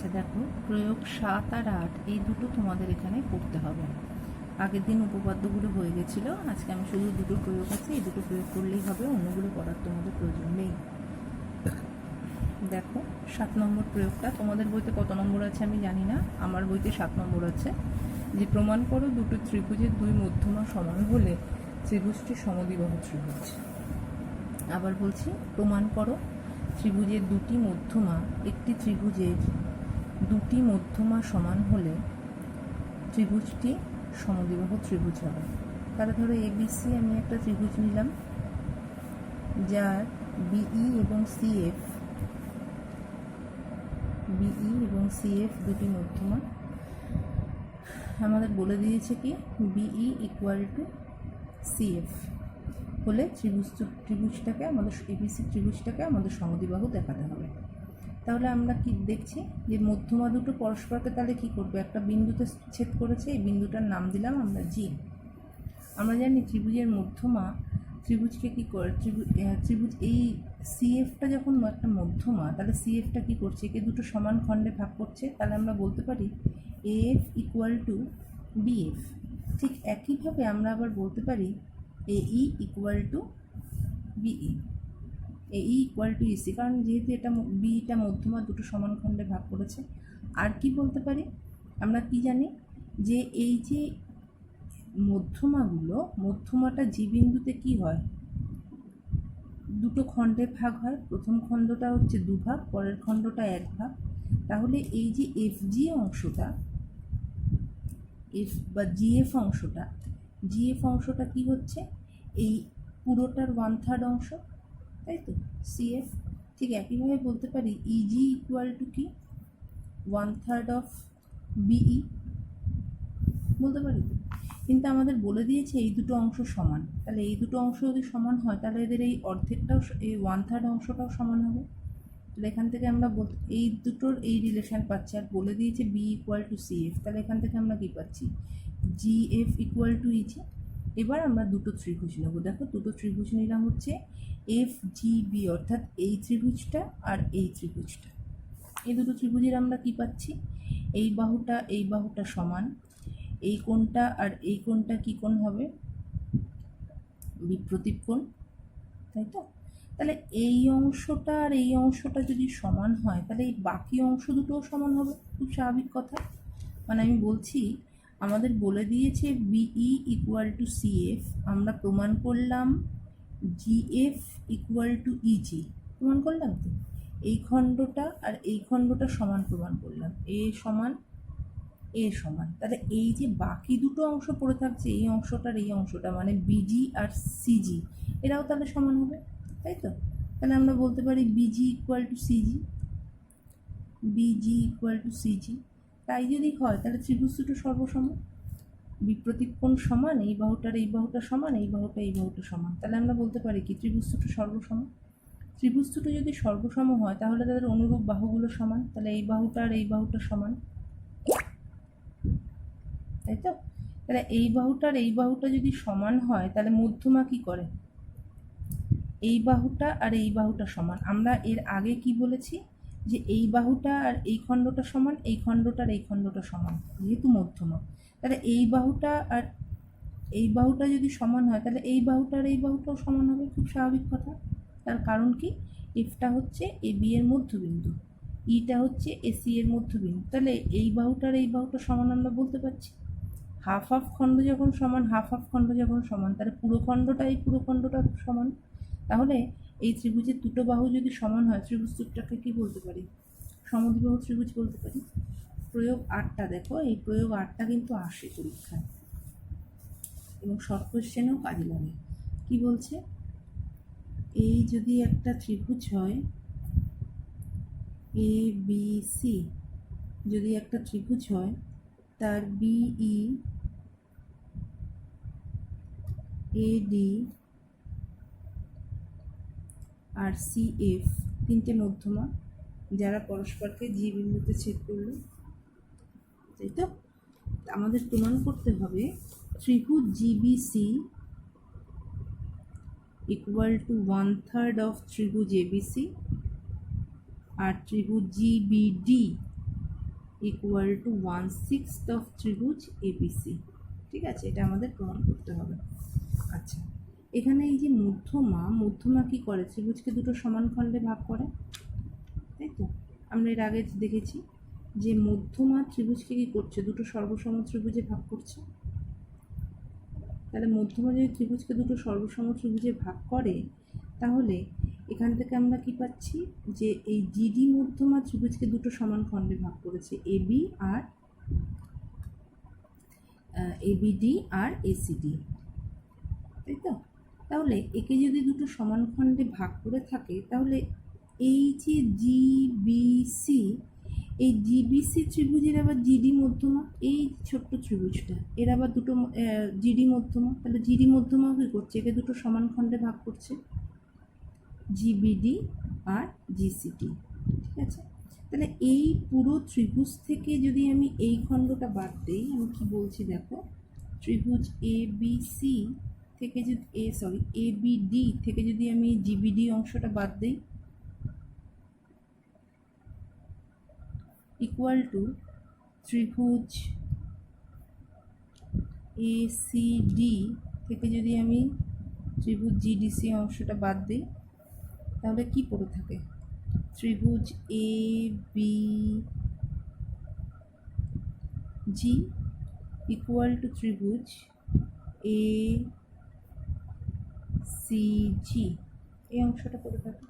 আচ্ছা দেখো, প্রয়োগ 7 আর 8 এই দুটো তোমাদের এখানে করতে হবে। আগের দিন উপপাদ্যগুলো হয়ে গেছিলো, আজকে আমি শুধু দুটো প্রয়োগ আছে, এই দুটো প্রয়োগ করলেই হবে, অন্যগুলো করার তোমাদের প্রয়োজন নেই। দেখো 7 নম্বর প্রয়োগটা তোমাদের বইতে কত নম্বর আছে আমি জানি না, আমার বইতে 7 নম্বর আছে। যে প্রমাণ করো দুটো ত্রিভুজের দুই মধ্যমা সমান হলে ত্রিভুজটি সমদ্বিবাহু ত্রিভুজ। আবার বলছি, প্রমাণ করো ত্রিভুজের দুটি মধ্যমা একটি ত্রিভুজের দুটি মধ্যমা সমান হলে ত্রিভুজটি সমদ্বিবাহু ত্রিভুজ হবে। তাহলে ধরো এবিসি আমি একটা ত্রিভুজ নিলাম, যার বিই এবং সিএফ দুটি মধ্যমা। আমাদের বলে দিয়েছে কি বিই ইকুয়াল টু সিএফ হলে ত্রিভুজটাকে আমাদের এবিসি ত্রিভুজটাকে আমাদের সমদ্বিবাহু দেখাতে হবে। তাহলে আমরা কি দেখছি যে মধ্যমা দুটো পরস্পরকে তাহলে কি করবে, একটা বিন্দুতে ছেদ করেছে, এই বিন্দুটার নাম দিলাম আমরা জি। আমরা জানি ত্রিভুজের মধ্যমা ত্রিভুজকে কি করে, ত্রিভুজ এই সিএফটা যখন একটা মধ্যমা, তাহলে সিএফটা কি করছে, একে দুটো সমান খণ্ডে ভাগ করছে। তাহলে আমরা বলতে পারি এএফ ইকুয়াল টু বিএফ। ঠিক একইভাবে আমরা আবার বলতে পারি এই ইকুয়াল টু বিই, এই ইকুয়াল টু ইসি, কারণ যেহেতু এটা বিটা মধ্যমা দুটো সমান খণ্ডে ভাগ করেছে। আর কি বলতে পারি, আমরা কি জানি যে এই যে মধ্যমাটা জি বিন্দুতে কি হয়, দুটো খণ্ডে ভাগ হয়। প্রথম খণ্ডটা হচ্ছে দুভাগ, পরের খণ্ডটা এক ভাগ। তাহলে এই যে এফজি অংশটা, এফ বা জিএফ অংশটা কি হচ্ছে, এই পুরোটার 1/3 অংশ, তাই তো সিএফ। ঠিক একইভাবে বলতে পারি ইজি ইকুয়াল টু কি 1/3 অফ বিই বলতে পারি। কিন্তু আমাদের বলে দিয়েছে এই দুটো অংশ সমান, তাহলে এই দুটো অংশ যদি সমান হয় তাহলে এদের এই অর্ধেকটাও, এই 1/3 অংশটাও সমান হবে। তাহলে এখান থেকে আমরা এই দুটোর এই রিলেশন পাচ্ছি। আর বলে দিয়েছে বি ইকুয়াল টু সিএফ, তাহলে এখান থেকে আমরা কী পাচ্ছি, জিএফ ইকুয়াল টু ইজি। এবার আমরা দুটো ত্রিভুজ নেব। দেখো দুটো ত্রিভুজ নিলাম হচ্ছে এফ জি বি, অর্থাৎ এই ত্রিভুজটা আর এই ত্রিভুজটা। এই দুটো ত্রিভুজের আমরা কি পাচ্ছি, এই বাহুটা সমান, এই কোণটা আর এই কোণটা কি কোণ হবে, বিপ্রতীপ কোণ, তাই তো। তাহলে এই অংশটা আর এই অংশটা যদি সমান হয় তাহলে এই বাকি অংশ দুটোও সমান হবে, খুব স্বাভাবিক কথা। মানে আমি বলছি আমাদের বলে দিয়েছে বিই ইকুয়াল টু সিএফ, আমরা প্রমাণ করলাম জিএফ ইকুয়াল টু ইজি, প্রমাণ করলাম তো। এই খণ্ডটা আর এই খণ্ডটা সমান প্রমাণ করলাম, এ সমান, তাহলে এই যে বাকি দুটো অংশ পড়ে থাকছে, এই অংশটার এই অংশটা, মানে বিজি আর সিজি, এরাও তাহলে সমান হবে, তাই তো। তাহলে আমরা বলতে পারি বিজি ইকুয়াল টু সিজি। তাই যদি হয় তাহলে ত্রিভুজ দুটো সর্বসম, বিপ্রতীপ কোণ সমান, এই বাহুটা সমান, এই বাহুটা সমান। তাহলে আমরা বলতে পারি কি ত্রিভুজ দুটো সর্বসম। ত্রিভুজ দুটো যদি সর্বসম হয় তাহলে তাদের অনুরূপ বাহুগুলো সমান, তাহলে এই বাহুটা আর এই বাহুটা সমান, তাই তো। তাহলে এই বাহুটা যদি সমান হয় তাহলে মধ্যমা কি করে, এই বাহুটা আর এই বাহুটা সমান। আমরা এর আগে কি বলেছি যে এই বাহুটা আর এই খণ্ডটা সমান, এই খণ্ডটা আর এই খণ্ডটা সমান, যেহেতু মধ্যমা। তাহলে এই বাহুটা যদি সমান হয় তাহলে এই বাহুটা আর এই বাহুটাও সমান হবে, খুব স্বাভাবিক কথা। তার কারণ কি, এফটা হচ্ছে এ বি এর মধ্যবিন্দু, ইটা হচ্ছে এসি এর মধ্যবিন্দু। তাহলে এই বাহুটা আর এই বাহুটা সমান আমরা বলতে পারছি। হাফ খণ্ড যখন সমান, তাহলে পুরো খণ্ডটা সমান। তাহলে এই ত্রিভুজের দুটো বাহু যদি সমান হয়, ত্রিভুজ দুটোকে কি বলতে পারি, সমদ্বিবাহু ত্রিভুজ বলতে পারি। প্রয়োগ 8টা দেখো, এই প্রয়োগ 8টা কিন্তু আসে পরীক্ষায় এবং শর্ট কোশ্চেনেও কাজে লাগে। কি বলছে, এই যদি একটা ত্রিভুজ হয় এ বি সি, যদি একটা ত্রিভুজ হয় তার বিই এডি আর সিএফ তিনটে মধ্যমা, যারা পরস্পরকে জি বিন্দুতে ছেদ করলো, তাই তো। আমাদের প্রমাণ করতে হবে ত্রিভুজ জিবিসি ইকুয়াল টু 1/3 অফ ত্রিভুজ এবিসি, আর ত্রিভুজ জিবিডি ইকুয়াল টু 1/6 অফ ত্রিভুজ এবিসি। ঠিক আছে, এটা আমাদের প্রমাণ করতে হবে। আচ্ছা, এখানে এই যে মধ্যমা কি করে, ত্রিভুজকে দুটো সমান খণ্ডে ভাগ করে, তাই তো? আমরা এর আগে দেখেছি যে মধ্যমা ত্রিভুজকে কী করছে, দুটো সর্বসম ত্রিভুজে ভাগ করছে। তাহলে মধ্যমা যদি ত্রিভুজকে দুটো সর্বসম ত্রিভুজে ভাগ করে, তাহলে এখান থেকে আমরা কি পাচ্ছি, যে এই জিডি মধ্যমা ত্রিভুজকে দুটো সমান খণ্ডে ভাগ করেছে, এবি আর এবিডি আর এসিডি, তাই তো? তাহলে একে যদি দুটো সমান খণ্ডে ভাগ করে থাকে, তাহলে এই যে জিবিসি, এই জিবিসি ত্রিভুজের আবার জিডি মধ্যমা, এই ছোট্ট ত্রিভুজটা এর আবার দুটো জিডি মধ্যমা, তাহলে জিডি মধ্যমা কী করছে, একে দুটো সমান খণ্ডে ভাগ করছে, জিবিডি আর জিসিডি। ঠিক আছে, তাহলে এই পুরো ত্রিভুজ থেকে যদি আমি এই খণ্ডটা বাদ দিই, আমি কি বলছি দেখো, ত্রিভুজ এবিসি থেকে যদি এবিডি থেকে যদি আমি জিবিডি অংশটা বাদ দিই, ইকুয়াল টু ত্রিভুজ এসিডি থেকে যদি আমি ত্রিভুজ জিডিসি অংশটা বাদ দিই, তাহলে কি পড়ে থাকে, ত্রিভুজ A B G equal to ত্রিভুজ এ সি জি, এই অংশটা পড়ে থাকে,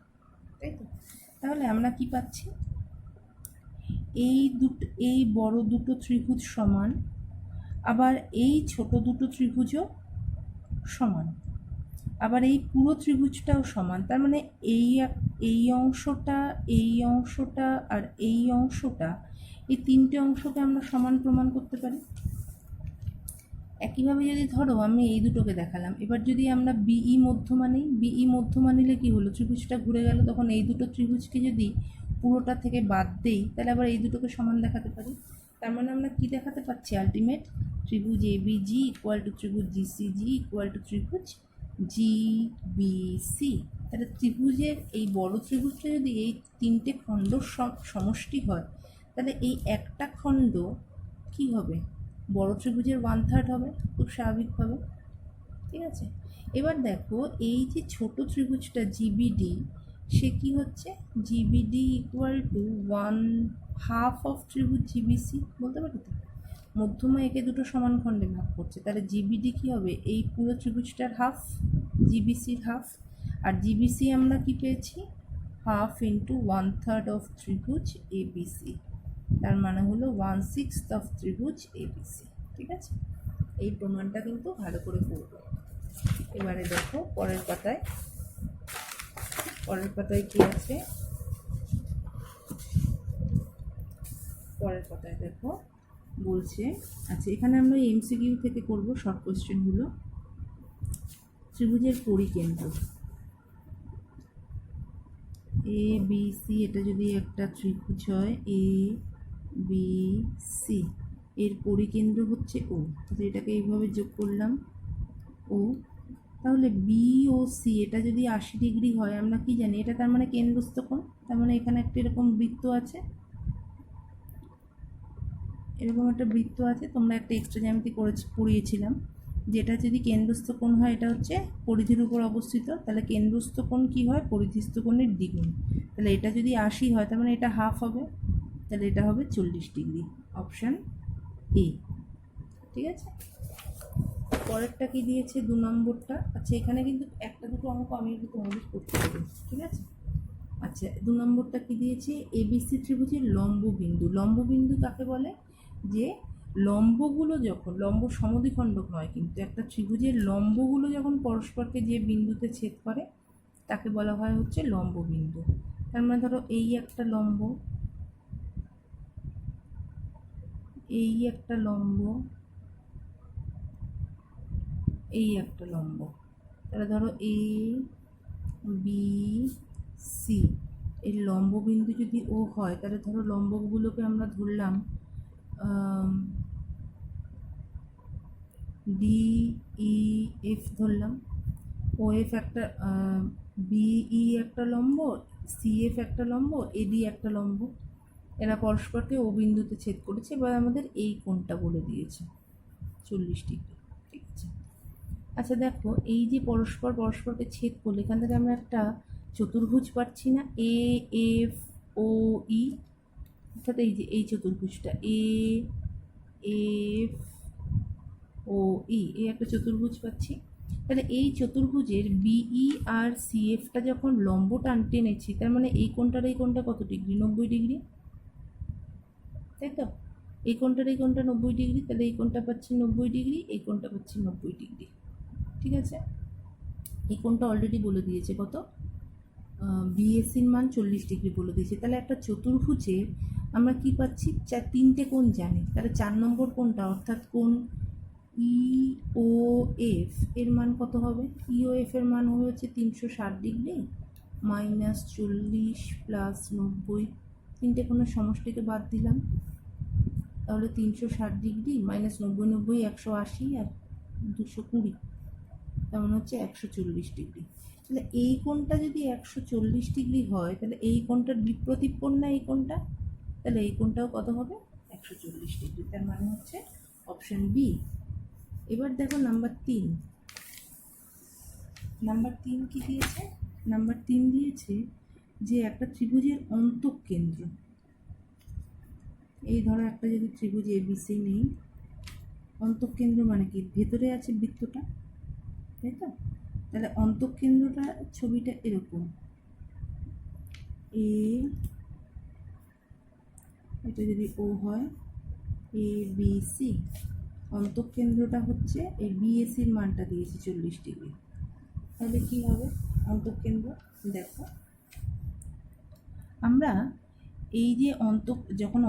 তাই তো? তাহলে আমরা কি পাচ্ছি, এই বড় দুটো ত্রিভুজ সমান, আবার এই ছোট দুটো ত্রিভুজও সমান, আবার এই পুরো ত্রিভুজটাও সমান। তার মানে এই অংশটা, এই অংশটা আর এই অংশটা, এই তিনটে অংশকে আমরা সমান প্রমাণ করতে পারি। একইভাবে যদি ধরো আমি এই দুটোকে দেখালাম, এবার যদি আমরা বিই মধ্যমা নিই, বিই মধ্যমা নিলে কি হলো, ত্রিভুজটা ঘুরে গেল, তখন এই দুটো ত্রিভুজকে যদি পুরোটা থেকে বাদ দেই, তাহলে আবার এই দুটোকে সমান দেখাতে পারি। তার মানে আমরা কি দেখাতে পাচ্ছি, আলটিমেট ত্রিভুজ এবিজি ইকুয়াল টু ত্রিভুজ জিসিজি ইকুয়াল টু ত্রিভুজ জিবিসি। তাহলে ত্রিভুজের এই বড় ত্রিভুজটা যদি এই তিনটে খণ্ড সমষ্টি হয়, তাহলে এই একটা খণ্ড কি হবে, বড় ত্রিভুজের 1/3 হবে, খুব স্বাভাবিকভাবে। ঠিক আছে, এবার দেখো এই যে ছোট ত্রিভুজটা জিবিডি, সে কি হচ্ছে, জিবিডি ইকুয়াল টু 1/2 অফ ত্রিভুজ জিবিসি, বলতে পারি তো? মধ্যমা একে দুটো সমান খণ্ডে ভাগ করছে, তাহলে জিবিডি কি হবে, এই পুরো ত্রিভুজটার হাফ, জিবিসির হাফ। আর জিবিসি আমরা কি পেয়েছি, 1/2 ইন্টু 1/3 অফ ত্রিভুজ এবিসি, তার মানে হলো 1/6 অফ ত্রিভুজ এবিসি। ঠিক আছে, এই প্রমাণটা কিন্তু ভালো করে পড়ব। এবারে দেখো পরের পাতায় কি আছে, পরের পাতায় দেখো বলছে, আচ্ছা এখানে আমরা এমসিকিউ থেকে করব, শর্ট কোশ্চেনগুলো। ত্রিভুজের পরিকেন্দ্র এ বি সি, এটা যদি একটা ত্রিভুজ হয় এ বি সি, এর পরিকেন্দ্র হচ্ছে ও, তাহলে এটাকে এইভাবে যোগ করলাম ও। তাহলে বি ও সি এটা যদি 80 ডিগ্রি হয়, আমরা কি জানি, এটা তার মানে কেন্দ্রস্থ কোণ। তার মানে এখানে একটা এরকম বৃত্ত আছে, এরকম একটা বৃত্ত আছে, তোমরা একটা এক্সট্রা জ্যামিতি পড়িয়েছিলাম, যেটা যদি কেন্দ্রস্থ কোণ হয়, এটা হচ্ছে পরিধির উপর অবস্থিত, তাহলে কেন্দ্রস্থ কোণ কী হয়, পরিধিস্থ কোণের দ্বিগুণ। তাহলে এটা যদি 80 হয়, তার মানে এটা হাফ হবে, তাহলে এটা হবে 40 ডিগ্রি, অপশান এ। ঠিক আছে, পরেরটা কি দিয়েছে, 2 নম্বরটা। আচ্ছা এখানে কিন্তু একটা দুটো অঙ্ক আমি একটু তোমাদের করতে দেবো, ঠিক আছে? আচ্ছা 2 নম্বরটা কি দিয়েছে, এবিসি ত্রিভুজের লম্ব বিন্দু। লম্ব বিন্দু কাকে বলে, যে লম্বগুলো যখন, লম্ব সমদ্বিখণ্ডক নয় কিন্তু, একটা ত্রিভুজের লম্বগুলো যখন পরস্পরকে যে বিন্দুতে ছেদ করে, তাকে বলা হয় হচ্ছে লম্ব বিন্দু। তার মানে ধরো এই একটা লম্ব, এই একটা লম্ব, এই একটা লম্ব, তাহলে ধরো এ বি সি, এর লম্ব বিন্দু যদি ও হয়, তাহলে ধরো লম্বগুলোকে আমরা ধরলাম ডি ই এফ ধরলাম, ও এফ একটা, বিই একটা লম্ব, সি এফ একটা লম্ব, এডি একটা লম্ব। এরা পরস্পরকে ও বিন্দুতে ছেদ করেছে, এবার আমাদের এই কোণটা বলে দিয়েছে 40 ডিগ্রি। ঠিক আছে, আচ্ছা দেখো এই যে পরস্পরকে ছেদ করলে এখান থেকে আমরা একটা চতুর্ভুজ পাচ্ছি না, এ এফ ও ই, অর্থাৎ এই যে এই চতুর্ভুজটা এ এফ ও ই, এই একটা চতুর্ভুজ পাচ্ছি। তাহলে এই চতুর্ভুজের বিই আর সিএফটা যখন লম্ব টেনেছি, তার মানে এই কোণটা কত ডিগ্রি? 90 ডিগ্রি, তাই তো? এই কোণটা 90 ডিগ্রি, তাহলে এই কোণটা পাচ্ছি 90 ডিগ্রি, এই কোণটা পাচ্ছি 90 ডিগ্রি। ঠিক আছে, এই কোণটা অলরেডি বলে দিয়েছে কত, বিএসির মান 40 ডিগ্রি বলে দিয়েছে। তাহলে একটা চতুর্ভুজে আমরা কি পাচ্ছি, তিনটে কোণ জানি, তাহলে 4 নম্বর কোণটা অর্থাৎ কোণ ইওএফ এর মান কত হবে? ইওএফ এর মান হবে হচ্ছে 360 ডিগ্রি মাইনাস 40 প্লাস 90, তিনটে কোণের সমষ্টিকে বাদ দিলাম, তাহলে 360 ডিগ্রি মাইনাস 90, 90 180 আর 220, তেমন হচ্ছে 140 ডিগ্রি। তাহলে এই কোণটা যদি 140 ডিগ্রি হয়, তাহলে এই কোণটার বিপ্রতিপন্ন না এই কোণটা, তাহলে এই কোণটাও কত হবে? 140 ডিগ্রি। তার মানে হচ্ছে অপশন বি। এবার দেখো নাম্বার 3, নাম্বার 3 কি দিয়েছে? নাম্বার 3 দিয়েছে যে একটা ত্রিভুজের অন্তঃকেন্দ্র, এই ধরো একটা যদি ত্রিভুজ এবিসি নেই, অন্তঃকেন্দ্র মানে কি, ভেতরে আছে বৃত্তটা, তাই তো? তাহলে অন্তঃকেন্দ্রটা ছবিটা এরকম, এ, এটা যদি ও হয়, এ বি সি, অন্তঃকেন্দ্রটা হচ্ছে এই বিএসির মানটা দিয়েছে 40 ডিগ্রি। তাহলে কি হবে অন্তঃকেন্দ্র? দেখো আমরা এই যে যখন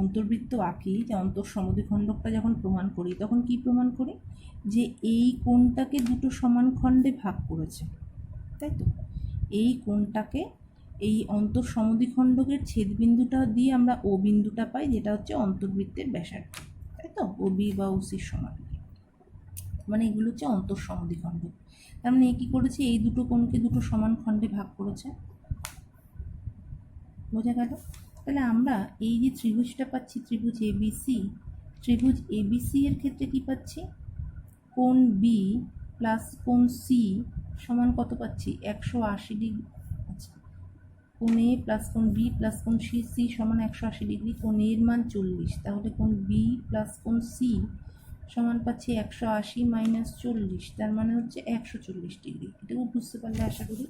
অন্তর্বৃত্ত আঁকি, যে অন্তঃসমদ্বিখণ্ডকটা যখন প্রমাণ করি, তখন কি প্রমাণ করি, যে এই কোণটাকে দুটো সমান খণ্ডে ভাগ করেছে, তাই তো? এই কোণটাকে এই অন্তঃসমদ্বিখণ্ডকের ছেদবিন্দুটা দিয়ে আমরা ও বিন্দুটা পাই, যেটা হচ্ছে অন্তর্বৃত্তের ব্যাসার্ধ, তাই তো? ও বি বা ও সির সমান, মানে এগুলো হচ্ছে অন্তঃসমদ্বিখণ্ডক। তার মানে কী করেছে, এই দুটো কোণকে দুটো সমান খণ্ডে ভাগ করেছে, বোঝা গেল? তাহলে আমরা এই যে ত্রিভুজটা পাচ্ছি, ত্রিভুজ এবিসি, ত্রিভুজ এবিসি এর ক্ষেত্রে কি পাচ্ছি, কোণ বি প্লাস কোণ সি সমান কত পাচ্ছি? 180 ডিগ্রি। আচ্ছা, কোণ এ প্লাস কোণ বি প্লাস কোণ সি সমান 180 ডিগ্রি, কোণ এর মান 40, তাহলে কোণ বি প্লাস কোণ সি সমান পাচ্ছি 180 মাইনাস 40, তার মানে হচ্ছে 140 ডিগ্রি। এটুকু বুঝতে পারলে আশা করি।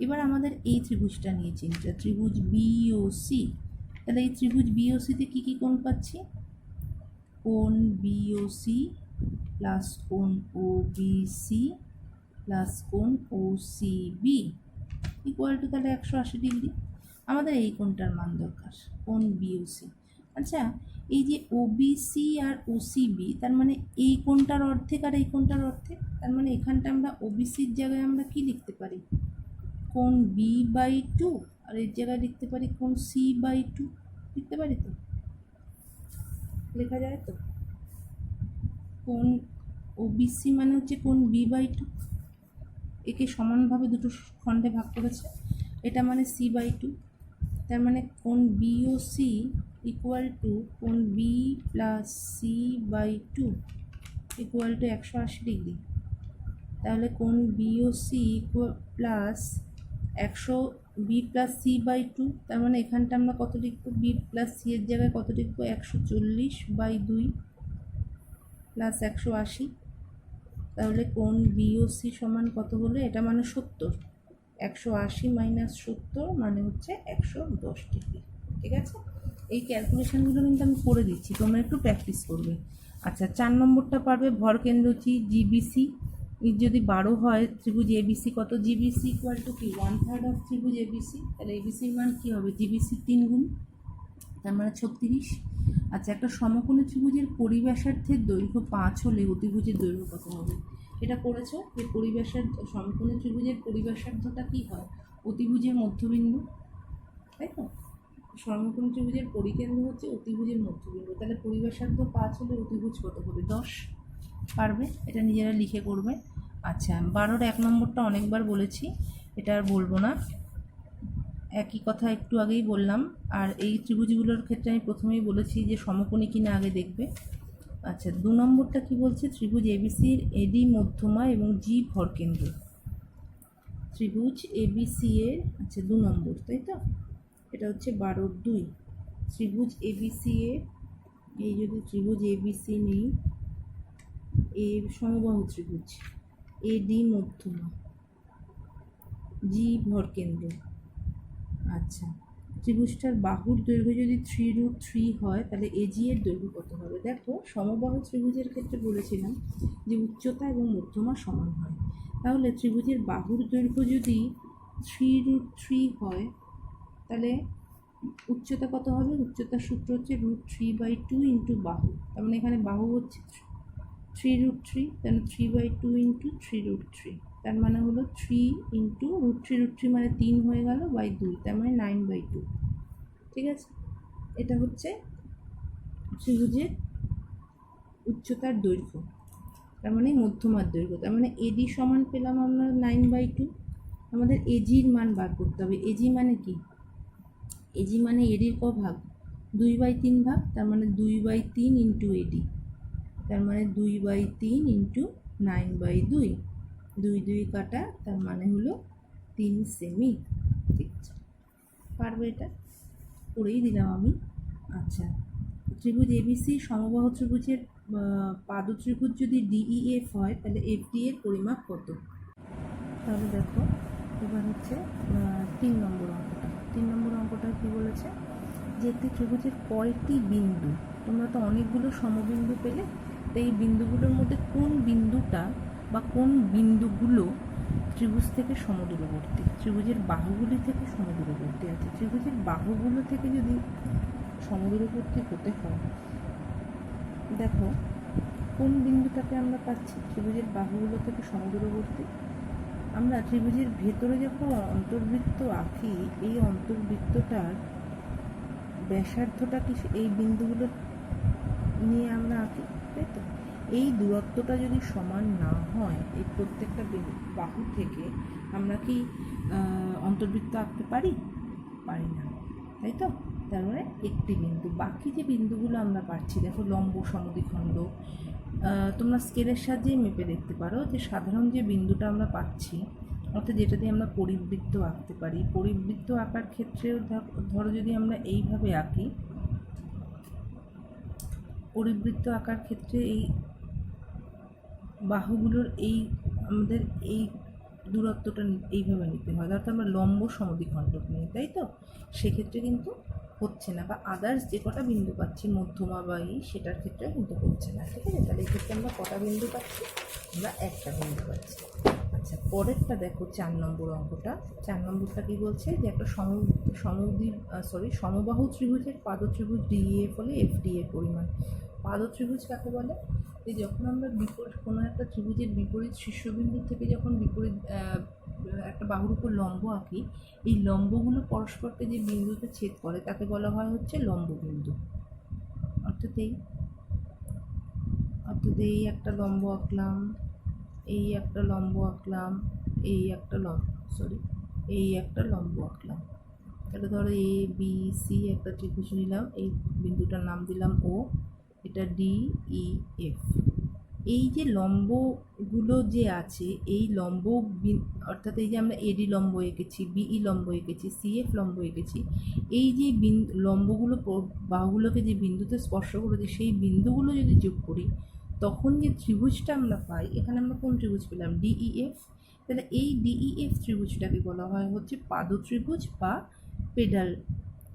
এবার আমাদের এই ত্রিভুজটা নিয়ে চিন্তা, ত্রিভুজ বিওসি। তাহলে এই ত্রিভুজ বিওসিতে কী কী কোণ পাচ্ছি? কোণ বিওসি প্লাস কোণ ওবিসি প্লাস কোণ ওসিবি ইকুয়াল টু তাহলে 180 ডিগ্রি। আমাদের এই কোণটার মান দরকার, কোণ বিওসি। আচ্ছা, এই যে ওবিসি আর ওসিবি, তার মানে এই কোণটার অর্ধেক আর এই কোণটার অর্ধেক, তার মানে এখানটা আমরা ওবিসির জায়গায় আমরা কি লিখতে পারি? কোণ b/2, আর এর জায়গায় লিখতে পারি কোণ c/2, লিখতে পারি তো? লেখা যায় তো? কোণ ওবিসি মানে হচ্ছে কোণ b/2, একে সমানভাবে দুটো খণ্ডে ভাগ করেছে, এটা মানে c/2, তার মানে কোণ বিওসি ইকুয়াল টু কোণ B plus c/2 equal to 180 degree. তাহলে কোণ BOC plus 100 B plus c/2, তার মানে এখানটা আমরা কত লিখবো? বি প্লাস সি এর জায়গায় কত লিখবো? 140/2 প্লাস 180, তাহলে কোণ বিওসি সমান কত হলো? এটা মানে 70, 180 মাইনাস 70 মানে হচ্ছে 110 ডিগ্রি। ঠিক আছে, এই ক্যালকুলেশনগুলো কিন্তু আমি করে দিচ্ছি, তোমরা একটু প্র্যাকটিস করবে। আচ্ছা, 4 নম্বরটা পারবে, ভরকেন্দ্রটি জিবিসি যদি 12 হয়, ত্রিভুজ এবিসি কত? জিবিসি ইকুয়াল টু কি? 1/3 অফ ত্রিভুজ এবিসি। তাহলে এবিসির মান কী হবে? জিবিসি 3 গুণ, তার মানে 36। আচ্ছা, একটা সমকোণী ত্রিভুজের পরিব্যাসার্ধের দৈর্ঘ্য 5 হলে অতিভুজের দৈর্ঘ্য কত হবে? এটা করেছো, যে সমকোণী ত্রিভুজের পরিব্যাসার্ধটা কী হয়? অতিভুজের মধ্যবিন্দু, তাই তো? সমকোণী ত্রিভুজের পরিকেন্দ্র হচ্ছে অতিভুজের মধ্যবিন্দু, তাহলে পরিব্যাসার্ধ 5 হলে অতিভুজ কত হবে? 10। পারবে, এটা নিজেরা লিখে করবে। আচ্ছা, 12-র 1 নম্বরটা অনেকবার বলেছি, এটা আর বলবো না। একই কথা একটু আগেই বললাম। আর এই ত্রিভুজগুলোর ক্ষেত্রে আমি প্রথমেই বলেছি যে সমকোণী কিনা আগে দেখবে। আচ্ছা, 2 নম্বরটা কি বলছে? ত্রিভুজ এবিসির এডি মধ্যমা এবং জি ভরকেন্দ্র। ত্রিভুজ এবিসি এর, আচ্ছা 2 নম্বর, তাই তো? এটা হচ্ছে 12-2। ত্রিভুজ এবিসি এর, এই যদি ত্রিভুজ এবিসি নেই, এ সমবাহু ত্রিভুজ, এডি মধ্যমা, জি ভরকেন্দ্র। আচ্ছা, ত্রিভুজটার বাহুর দৈর্ঘ্য যদি 3√3 হয়, তাহলে এজি এর দৈর্ঘ্য কত হবে? দেখো, সমবাহু ত্রিভুজের ক্ষেত্রে বলেছিলাম যে উচ্চতা এবং মধ্যমা সমান হয়। তাহলে ত্রিভুজের বাহুর দৈর্ঘ্য যদি 3√3 হয়, তাহলে উচ্চতা কত হবে? উচ্চতার সূত্র হচ্ছে √3/2 ইন্টু বাহু। তার মানে এখানে বাহু হচ্ছে 3√3, তাহলে 3/2 ইন্টু 3√3, তার মানে হলো 3 ইন্টু √3 মানে 3 হয়ে গেল, বাই 2, তার মানে 9/2। ঠিক আছে, এটা হচ্ছে ত্রিভুজের উচ্চতার দৈর্ঘ্য, তার মানে মধ্যমার দৈর্ঘ্য। তার মানে এডি সমান পেলাম আমরা 9/2। আমাদের এজির মান বার করতে হবে। এজি মানে কি? এজি মানে এডির ক ভাগ? 2/3 ভাগ, তার মানে 2/3 ইন্টু এডি, তার মানে 2/3 ইন্টু 9/2, 2 কাটা, তার মানে হলো 3 সেমি। ঠিক আছে, পারবে এটা? করেই দিলাম আমি। আচ্ছা, ত্রিভুজ এবিসি সমবাহু ত্রিভুজের পাদ ত্রিভুজ যদি ডিইএফ হয়, তাহলে এফডি এর পরিমাপ কত? তাহলে দেখো, এবার হচ্ছে 3 নম্বর অঙ্কটা। 3 নম্বর অঙ্কটা কী বলেছে? যে একটি ত্রিভুজের কয়টি বিন্দু, তোমরা তো অনেকগুলো সমবিন্দু পেলে, তো এই বিন্দুগুলোর মধ্যে কোন বিন্দুটা বা কোন বিন্দুগুলো ত্রিভুজ থেকে সমদূরবর্তী, ত্রিভুজের বাহুগুলি থেকে সমদূরবর্তী আছে। ত্রিভুজের বাহুগুলো থেকে যদি সমদূরবর্তী হতে হয়, দেখো কোন বিন্দুটাকে আমরা পাচ্ছি ত্রিভুজের বাহুগুলো থেকে সমদূরবর্তী? আমরা ত্রিভুজের ভেতরে যখন অন্তর্বৃত্ত আঁকি, এই অন্তর্বৃত্তটার ব্যাসার্ধটা কি এই বিন্দুগুলো নিয়ে আমরা আঁকি, তাই তো? এই দূরত্বটা যদি সমান না হয়, এই প্রত্যেকটা বাহু থেকে আমরা কি অন্তর্বৃত্ত আঁকতে পারি? পারি না, তাই তো? তার মানে একটি বিন্দু, বাকি যে বিন্দুগুলো আমরা পাচ্ছি, দেখো লম্ব সমদ্বিখণ্ড, তোমরা স্কেলের সাহায্যে মেপে দেখতে পারো যে সাধারণ যে বিন্দুটা আমরা পাচ্ছি, অর্থাৎ যেটা দিয়ে আমরা পরিবৃত্ত আঁকতে পারি। পরিবৃত্ত আঁকার ক্ষেত্রেও ধরো যদি আমরা এইভাবে আঁকি, পরিবৃত্ত আঁকার ক্ষেত্রে এই বাহুগুলোর এই আমাদের এই দূরত্বটা এইভাবে নিতে হয়, অর্থাৎ আমরা লম্ব সমদ্বিখণ্ডক নিই, তাই তো? সেক্ষেত্রে কিন্তু হচ্ছে না, বা আদার্স যে কটা বিন্দু পাচ্ছি মধ্যমা বা সেটার ক্ষেত্রে কিন্তু হচ্ছে না। ঠিক আছে, তাহলে এক্ষেত্রে আমরা কটা বিন্দু পাচ্ছি? আমরা একটা বিন্দু পাচ্ছি। আচ্ছা, পরেরটা দেখো, 4 নম্বর অঙ্কটা। 4 নম্বরটা কি বলছে? যে একটা সমবাহু ত্রিভুজের পাদ ত্রিভুজ ডিইএফ হলে এফডি এর পরিমাণ। পাদ ত্রিভুজ কাকে বলে? যে যখন আমরা কোনো একটা ত্রিভুজের বিপরীত শীর্ষবিন্দু থেকে যখন বিপরীত একটা বাহুর উপর লম্ব আঁকি, এই লম্বগুলো পরস্পরকে যে বিন্দুতে ছেদ করে তাকে বলা হয় হচ্ছে লম্ব বিন্দু। অর্থাৎ এই একটা লম্ব আঁকলাম, এই একটা লম্ব আঁকলাম, এই একটা লম্ব আঁকলাম। তাহলে ধরো এ বি সি একটা ত্রিভুজ নিলাম, এই বিন্দুটার নাম দিলাম ও, এটা ডি ই এফ। এই যে লম্বগুলো যে আছে, এই লম্ব, অর্থাৎ এই যে আমরা এডি লম্ব এঁকেছি, বিই লম্ব এঁকেছি, সিএফ লম্ব এঁকেছি, এই যে লম্বগুলো বাহুগুলোকে যে বিন্দুতে স্পর্শ করেছে, সেই বিন্দুগুলো যদি যোগ করি, তখন যে ত্রিভুজটা আমরা পাই, এখানে আমরা কোন ত্রিভুজ পেলাম? ডিইএফ। তাহলে এই ডিইএফ ত্রিভুজটাকে বলা হয় হচ্ছে পাদ ত্রিভুজ বা পেডাল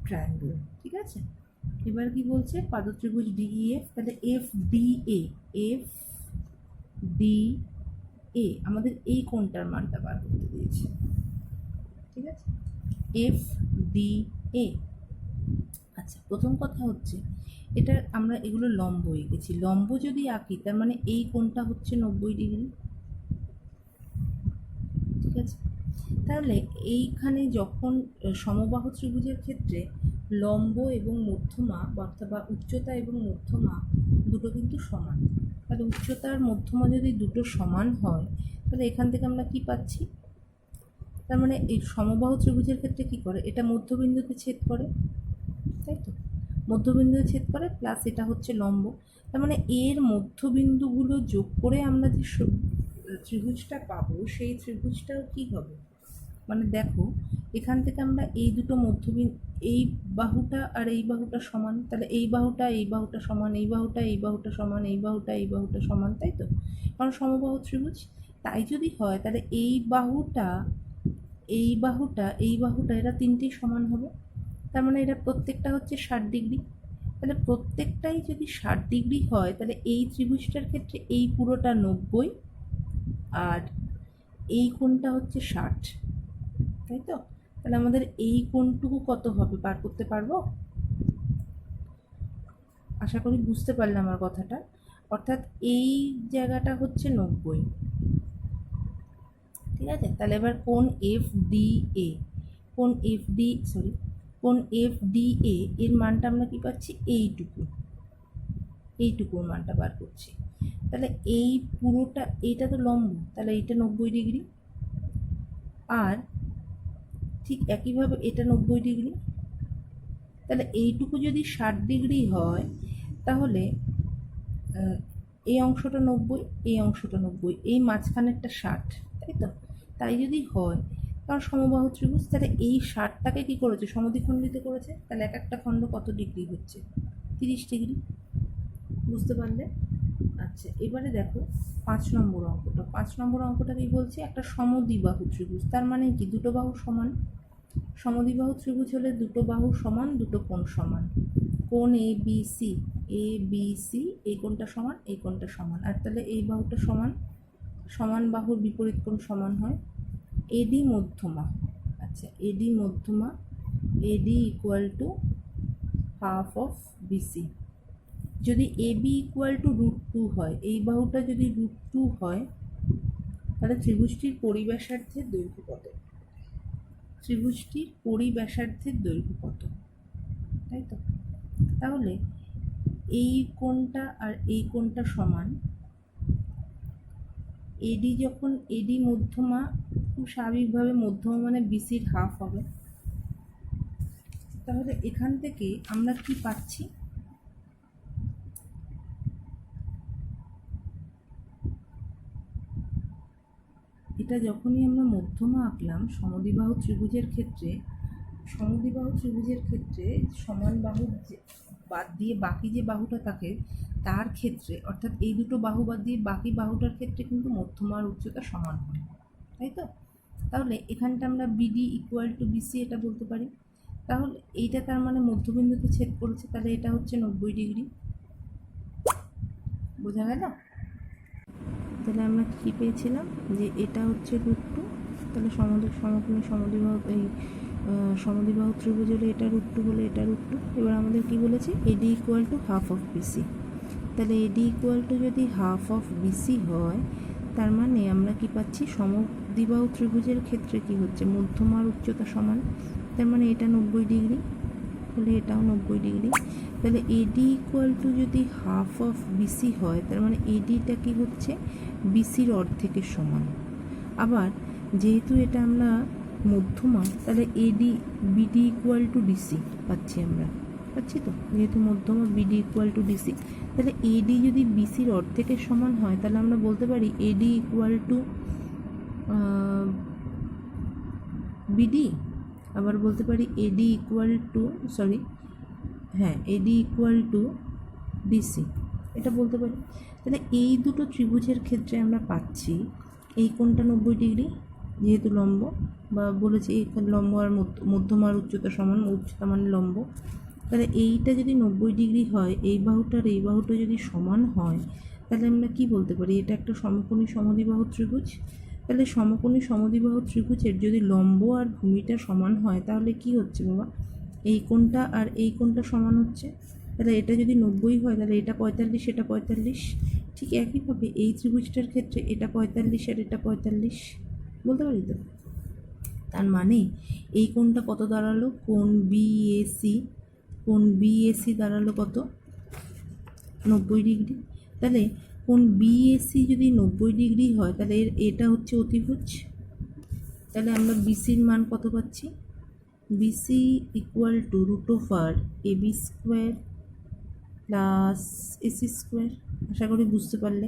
ট্রায়াঙ্গেল। ঠিক আছে, এবার কি বলছে? পাদ ত্রিভুজ ডিইএফ, তাহলে এফ ডি এ আমাদের এই কোণটার মানটা বার করতে দিয়েছে। ঠিক আছে, এফ ডি এ। আচ্ছা, প্রথম কথা হচ্ছে এটা আমরা এগুলো লম্ব এঁকেছি, লম্ব যদি আঁকি তার মানে এই কোণটা হচ্ছে 90 ডিগ্রি। ঠিক আছে, তাহলে এইখানে যখন সমবাহু ত্রিভুজের ক্ষেত্রে লম্ব এবং মধ্যমা, অর্থাৎ বা উচ্চতা এবং মধ্যমা দুটো কিন্তু সমান, তাহলে উচ্চতার মধ্যমা যদি দুটো সমান হয়, তাহলে এখান থেকে আমরা কি পাচ্ছি? তার মানে এই সমবাহু ত্রিভুজের ক্ষেত্রে কি করে, এটা মধ্যবিন্দুতে ছেদ করে, তাই তো, মধ্যবিন্দুতে ছেদ করে প্লাস এটা হচ্ছে লম্ব। তার মানে এর মধ্যবিন্দুগুলো যোগ করে আমরা যে ত্রিভুজটা পাবো সেই ত্রিভুজটাও কি হবে, মানে দেখো এখান থেকে আমরা এই দুটো মধ্যবিন্দু, এই বাহুটা আর এই বাহুটা সমান, তাহলে এই বাহুটা সমান, এই বাহুটা সমান, এই বাহুটা সমান, তাই তো, কারণ সমবাহু ত্রিভুজ। তাই যদি হয় তাহলে এই বাহুটা এরা তিনটেই সমান হবে। তার মানে এটা প্রত্যেকটা হচ্ছে 60 ডিগ্রি। তাহলে প্রত্যেকটাই যদি 60 ডিগ্রি হয় তাহলে এই ত্রিভুজটার ক্ষেত্রে এই পুরোটা 90 আর এই কোণটা হচ্ছে 60, তাই তো। তাহলে আমাদের এই কোণটুকু কত হবে বার করতে পারবো? আশা করি বুঝতে পারলে আমার কথাটা। অর্থাৎ এই জায়গাটা হচ্ছে 90, ঠিক আছে। তাহলে এবার কোণ এফ ডি এ এর মানটা আমরা কি পাচ্ছি, এইটুকুর মানটা বার করছি। তাহলে এই পুরোটা, এইটা তো লম্ব, তাহলে এইটা 90 ডিগ্রি, আর ঠিক একইভাবে এটা 90 ডিগ্রি। তাহলে এইটুকু যদি 60 ডিগ্রি হয় তাহলে এই অংশটা 90, এই অংশটা 90, এই মাঝখানেরটা 60, তাই তো। তাই যদি হয়, কারণ সমবাহু ত্রিভুজ, তাহলে এই 60টাকে কী করেছে, সমদ্বিখণ্ডিত করেছে। তাহলে এক একটা খণ্ড কত ডিগ্রি হচ্ছে, 30 ডিগ্রি। বুঝতে পারলে? আচ্ছা, এবারে দেখো 5 নম্বর অঙ্কটা। 5 নম্বর অঙ্কটা কি বলছে, একটা সমদ্বিবাহু ত্রিভুজ, তার মানে কি দুটো বাহু সমান। সমদ্বিবাহু ত্রিভুজ হলে দুটো বাহু সমান, দুটো কোণ সমান। কোণ এ বি সি, এই কোণটা সমান, এই কোণটা সমান, আর তাহলে এই বাহুটা সমান, সমান বাহুর বিপরীত কোণ সমান হয়। এডি মধ্যমা, আচ্ছা এডি মধ্যমা, AD equal to half of BC. যদি এবি ইকুয়াল টু √2 হয়, এই বাহুটা যদি √2 হয়, তাহলে ত্রিভুজটির পরিব্যাসার্ধের দৈর্ঘ্য কত, ত্রিভুজটির পরিব্যাসার্ধের দৈর্ঘ্য কত, তাই তো। তাহলে এই কোণটা আর এই কোণটা সমান, এডি যখন এডি মধ্যমা, খুব স্বাভাবিকভাবে মধ্যমা মানে বিসির হাফ হবে। তাহলে এখান থেকে আমরা কি পাচ্ছি, এটা যখনই আমরা মধ্যমা আঁকলাম সমদ্বিবাহু ত্রিভুজের ক্ষেত্রে, সমান বাহু বাদ দিয়ে বাকি যে বাহুটা থাকে তার ক্ষেত্রে, অর্থাৎ এই দুটো বাহু বাদ দিয়ে বাকি বাহুটার ক্ষেত্রে কিন্তু মধ্যমার উচ্চতা সমান হয়, তাই তো। তাহলে এখানটা আমরা বিডি ইকুয়াল টু বিসি এটা বলতে পারি। তাহলে এইটা তার মানে মধ্যবিন্দুতে ছেদ করেছে, তাহলে এটা হচ্ছে 90 ডিগ্রি। বোঝা গেল? তাহলে আমরা কী পেয়েছিলাম, যে এটা হচ্ছে √2, তাহলে সমদ্বিবাহু ত্রিভুজ হলে এটা √2 হলে এটা √2। এবার আমাদের কি বলেছে, AD equal to half of BC. তাহলে এডি ইকুয়াল টু যদি হাফ অফ বিসি হয়, তার মানে আমরা কি পাচ্ছি, সমদ্বিবাহু ত্রিভুজের ক্ষেত্রে কি হচ্ছে, মধ্যমার উচ্চতা সমান, তার মানে এটা 90 ডিগ্রি হলে এটাও 90 ডিগ্রি। তাহলে এডি ইকুয়াল টু যদি হাফ অফ বিসি হয়, তার মানে এডিটা কি হচ্ছে, বিসির অর্ধেকের সমান। আবার যেহেতু এটা আমরা মধ্যমা, তাহলে বিডি ইকুয়াল টু ডিসি পাচ্ছি তো, যেহেতু মধ্যমা বিডি ইকুয়াল টু ডিসি। তাহলে এডি যদি বিসির অর্ধেকের সমান হয়, তাহলে আমরা বলতে পারি এডি ইকুয়াল টু বিডি, আবার বলতে পারি এডি ইকুয়াল টু ডিসি, এটা বলতে পারি। তাহলে এই দুটো ত্রিভুজের ক্ষেত্রে আমরা পাচ্ছি এই কোণটা 90 ডিগ্রি, যেহেতু লম্ব, বা বলেছি এই লম্ব আর মধ্যমার উচ্চতা সমান, উচ্চতা মানে লম্ব। তাহলে এইটা যদি 90 ডিগ্রি হয়, এই বাহুটা আর এই বাহুটা যদি সমান হয়, তাহলে আমরা কি বলতে পারি, এটা একটা সমকোণী সমদ্বিবাহু ত্রিভুজ। তাহলে সমকোণী সমদ্বিবাহু ত্রিভুজের যদি লম্ব আর ভূমিটা সমান হয়, তাহলে কি হচ্ছে বাবা, এই কোণটা আর এই কোণটা সমান হচ্ছে। তাহলে এটা যদি 90 হয়, তাহলে এটা 45, এটা 45। ঠিক একইভাবে এই ত্রিভুজটার ক্ষেত্রে এটা 45 আর এটা 45, বলতে পারি তো। তার মানে এই কোণটা কত দাঁড়ালো, কোণ বিএসি দাঁড়ালো কত, 90 ডিগ্রি। তাহলে কোণ বিএসি যদি 90 ডিগ্রি হয়, তাহলে এটা হচ্ছে অতিভুজ, তাহলে আমরা বিসির মান কত পাচ্ছি? BC equal to root over AB square plus AC square. আশা করি বুঝতে পারলে,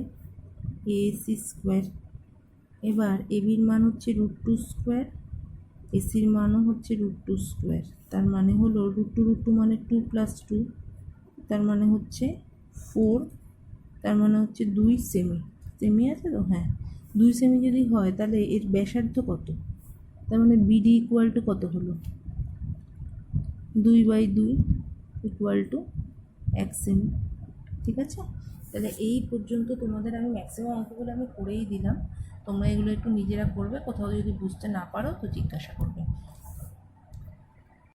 এসি স্কোয়ার। এবার এবির মান হচ্ছে √2 স্কোয়ার, এসির মানও হচ্ছে √2 স্কোয়ার। তার মানে হলো √2 মানে 2 + 2, তার মানে হচ্ছে 4, তার মানে হচ্ছে 2 সেমি। সেমি আছে তো? হ্যাঁ, 2 সেমি যদি হয় তাহলে এর ব্যাসার্ধ কত? তার মানে বিডি ইকুয়াল টু কত হলো? 2/2 ইকুয়াল টু 1 সেমি। ঠিক আছে? তাহলে এই পর্যন্ত তোমাদের আমি ম্যাক্সিমাম অঙ্কগুলো আমি করেই দিলাম। তোমরা এগুলো একটু নিজেরা করবে, কোথাও যদি বুঝতে না পারো তো জিজ্ঞাসা করবে।